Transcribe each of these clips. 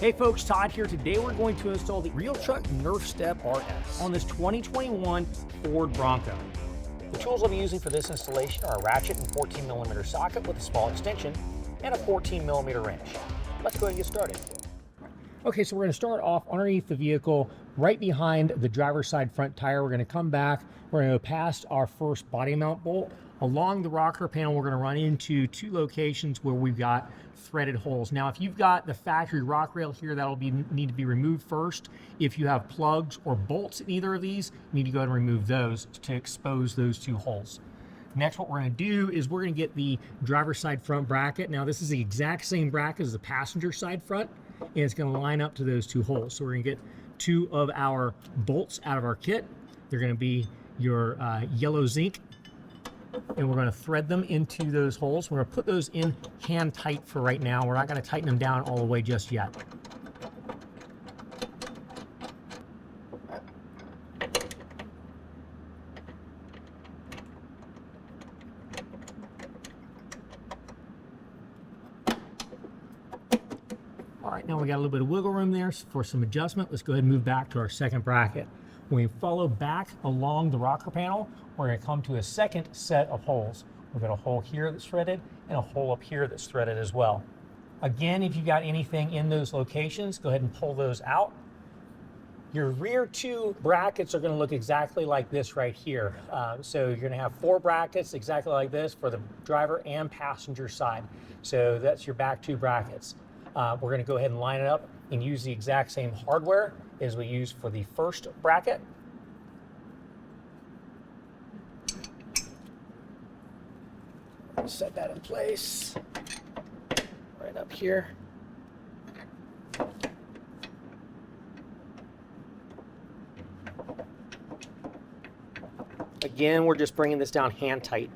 Hey folks, Todd here. Today we're going to install the RealTruck Nerf Step RS on this 2021 Ford Bronco. The tools I'll be using for this installation are a ratchet and 14mm socket with a small extension and a 14mm wrench. Let's go ahead and get started. Okay, so we're going to start off underneath the vehicle, right behind the driver's side front tire. We're going to come back, we're going to go past our first body mount bolt. Along the rocker panel, we're going to run into two locations where we've got threaded holes. Now, if you've got the factory rock rail here, that'll need to be removed first. If you have plugs or bolts in either of these, you need to go ahead and remove those to expose those two holes. Next, what we're going to do is we're going to get the driver's side front bracket. Now, this is the exact same bracket as the passenger side front, and it's going to line up to those two holes. So we're going to get two of our bolts out of our kit. They're going to be your yellow zinc, and we're going to thread them into those holes. We're going to put those in hand tight for right now. We're not going to tighten them down all the way just yet. All right, now we got a little bit of wiggle room there for some adjustment. Let's go ahead and move back to our second bracket. When we follow back along the rocker panel, we're going to come to a second set of holes. We've got a hole here that's threaded and a hole up here that's threaded as well. Again, if you've got anything in those locations, go ahead and pull those out. Your rear two brackets are going to look exactly like this right here. So you're going to have four brackets exactly like this for the driver and passenger side. So that's your back two brackets. We're going to go ahead and line it up and use the exact same hardware as we used for the first bracket. Set that in place right up here. Again, we're just bringing this down hand tight.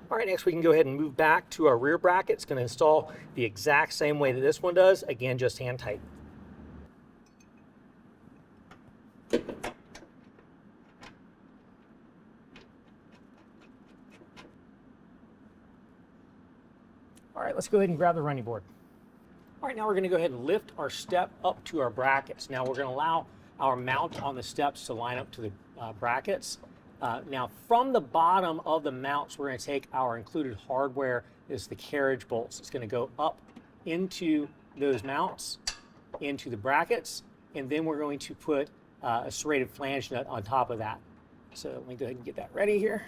All right, next we can go ahead and move back to our rear bracket. It's going to install the exact same way that this one does. Again, just hand tight. All right, let's go ahead and grab the running board. All right, now we're going to go ahead and lift our step up to our brackets. Now we're going to allow our mount on the steps to line up to the brackets. Now from the bottom of the mounts, we're going to take our included hardware, is the carriage bolts. It's going to go up into those mounts, into the brackets, and then we're going to put a serrated flange nut on top of that. So let me go ahead and get that ready here.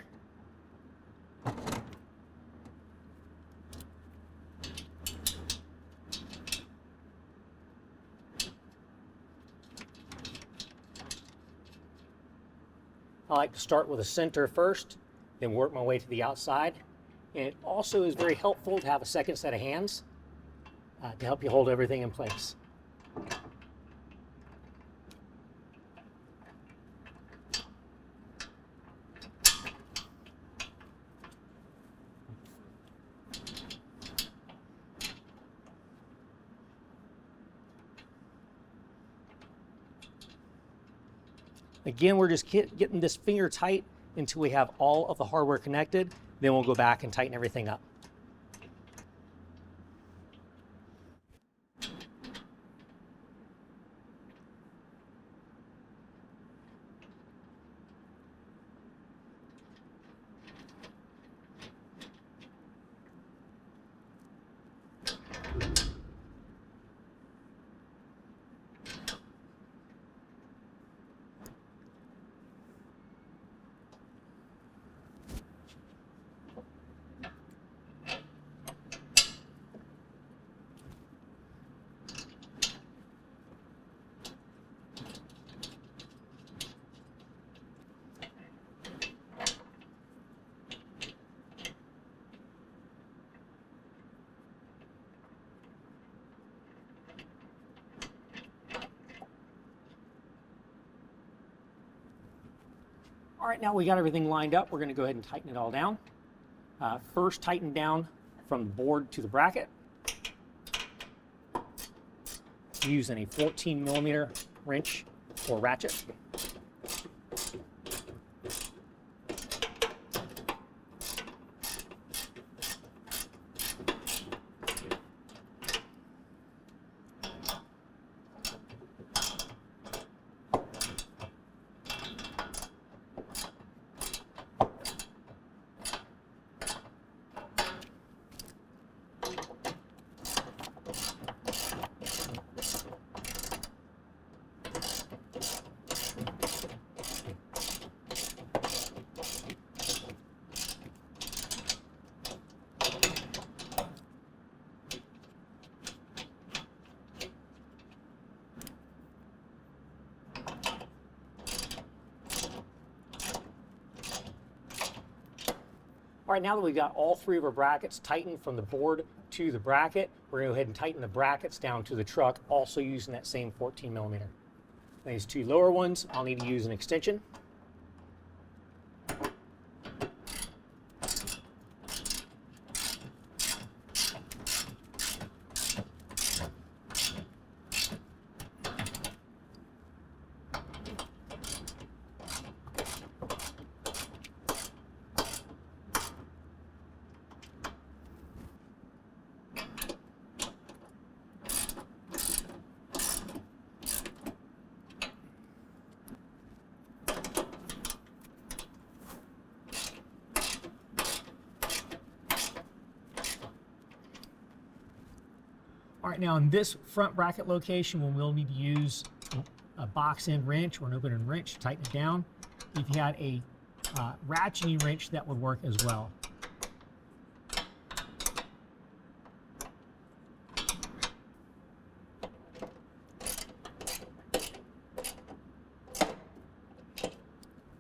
I like to start with a center first, then work my way to the outside. And it also is very helpful to have a second set of hands to help you hold everything in place. Again, we're just getting this finger tight until we have all of the hardware connected. Then we'll go back and tighten everything up. All right, now we got everything lined up. We're going to go ahead and tighten it all down. First, tighten down from the board to the bracket using a 14mm wrench or ratchet. All right, now that we've got all three of our brackets tightened from the board to the bracket, we're going to go ahead and tighten the brackets down to the truck, also using that same 14 millimeter. These two lower ones, I'll need to use an extension. All right, now in this front bracket location, we'll need to use a box end wrench or an open end wrench to tighten it down. If you had a ratcheting wrench, that would work as well.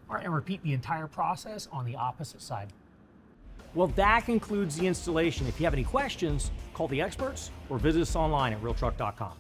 All right, and repeat the entire process on the opposite side. Well, that concludes the installation. If you have any questions, call the experts or visit us online at RealTruck.com.